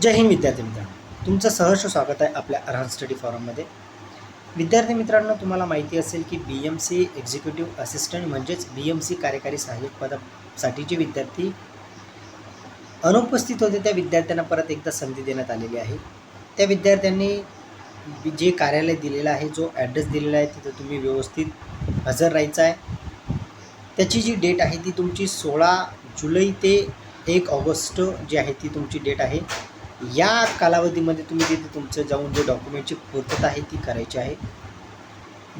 जय हिंद विद्यार्थी मित्रांनो, तुमचं सहर्ष स्वागत आहे आपल्या अर्हत स्टडी फॉरममध्ये. विद्यार्थी मित्रांनो, तुम्हाला माहिती असेल की BMC एक्झिक्युटिव्ह असिस्टंट म्हणजेच BMC कार्यकारी सहाय्यक पदासाठी जे विद्यार्थी अनुपस्थित होते त्या विद्यार्थ्यांना परत एकदा संधी देण्यात आलेली आहे. त्या विद्यार्थ्यांनी जे कार्यालय दिलेलं आहे, जो ॲड्रेस दिलेला आहे, तिथं तुम्ही व्यवस्थित हजर राहायचं आहे. त्याची जी डेट आहे ती तुमची 16 जुलै ते 1 ऑगस्ट जी आहे ती तुमची डेट आहे. या कालावधीमध्ये तुम्ही तिथे तुमचं जाऊन जे डॉक्युमेंटची पूर्तता आहे ती करायची आहे.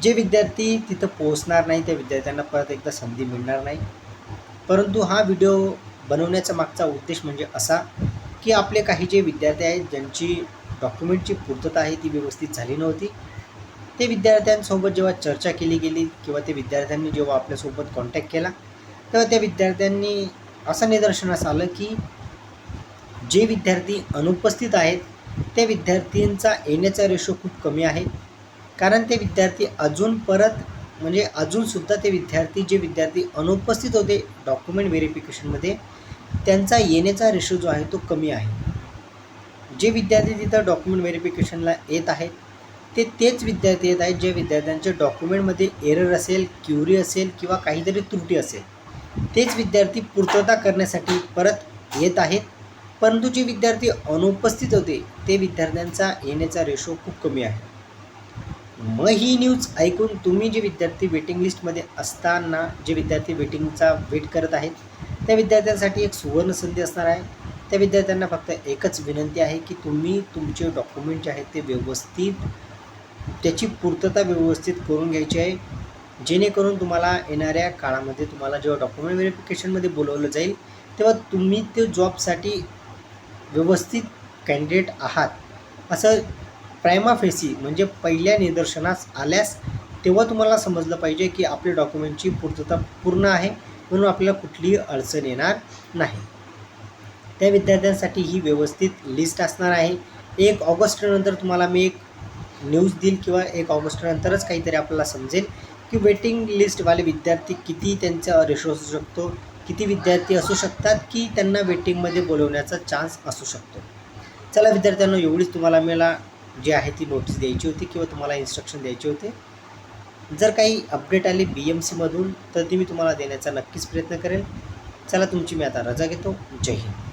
जे विद्यार्थी तिथं पोहोचणार नाही त्या विद्यार्थ्यांना परत एकदा संधी मिळणार नाही. परंतु हा व्हिडिओ बनवण्याचा मागचा उद्देश म्हणजे असा की आपले काही जे विद्यार्थी आहेत ज्यांची डॉक्युमेंटची पूर्तता आहे ती व्यवस्थित झाली नव्हती, ते विद्यार्थ्यांसोबत जेव्हा चर्चा केली गेली किंवा ते विद्यार्थ्यांनी जेव्हा आपल्यासोबत कॉन्टॅक्ट केला तेव्हा त्या विद्यार्थ्यांनी असं निदर्शनास आलं की जे विद्यार्थी अनुपस्थित आहेत त्या विद्यार्थ्यांचा येण्याचा रेशो खूप कमी आहे. कारण ते विद्यार्थी अजूनसुद्धा ते जे विद्यार्थी अनुपस्थित होते डॉक्युमेंट व्हेरिफिकेशनमध्ये, त्यांचा येण्याचा रेशो जो आहे तो कमी आहे. जे विद्यार्थी तिथं डॉक्युमेंट व्हेरिफिकेशनला येत आहेत तेच विद्यार्थी येत आहेत जे विद्यार्थ्यांच्या डॉक्युमेंटमध्ये एरर असेल, क्युरी असेल किंवा काहीतरी त्रुटी असेल, तेच विद्यार्थी पूर्तता करण्यासाठी परत येत आहेत. परंतु जे विद्यार्थी अनुपस्थित होते ते विद्यार्थ्यांचा येण्याचा रेशो खूप कमी आहे. मग ही न्यूज ऐकून तुम्ही जे विद्यार्थी वेटिंग लिस्टमध्ये असताना जे विद्यार्थी वेटिंगचा वेट करत आहेत त्या विद्यार्थ्यांसाठी एक सुवर्ण संधी असणार आहे. त्या विद्यार्थ्यांना फक्त एकच विनंती आहे की तुम्ही तुमचे डॉक्युमेंट जे आहेत ते व्यवस्थित त्याची पूर्तता व्यवस्थित करून घ्यायची आहे, जेणेकरून तुम्हाला येणाऱ्या काळामध्ये तुम्हाला जेव्हा डॉक्युमेंट व्हेरिफिकेशनमध्ये बोलवलं जाईल तेव्हा तुम्ही ते जॉबसाठी व्यवस्थित कॅन्डिडेट आहात असं प्रायमा फेसी म्हणजे पहिल्या निदर्शनास आल्यास तेव्हा तुम्हाला समजलं पाहिजे की आपल्या डॉक्युमेंटची पूर्तता पूर्ण आहे, म्हणून आपल्याला कुठलीही अडचण येणार नाही. त्या विद्यार्थ्यांसाठी ही व्यवस्थित लिस्ट असणार आहे. 1 ऑगस्टनंतर तुम्हाला मी एक न्यूज देईल किंवा 1 ऑगस्टनंतरच काहीतरी आपल्याला समजेल की वेटिंग लिस्टवाले विद्यार्थी किती त्यांचा रेशो असू शकतो, किती विद्यार्थी असू शकतात की त्यांना वेटिंगमध्ये बोलवण्याचा चान्स असू शकतो. चला विद्यार्थ्यांना, एवढीच तुम्हाला मला जी आहे ती नोटीस द्यायची होती किंवा तुम्हाला इन्स्ट्रक्शन द्यायचे होते. जर काही अपडेट आली BMCमधून तर ती मी तुम्हाला देण्याचा नक्कीच प्रयत्न करेन. चला, तुमची मी आता रजा घेतो. जय हिंद.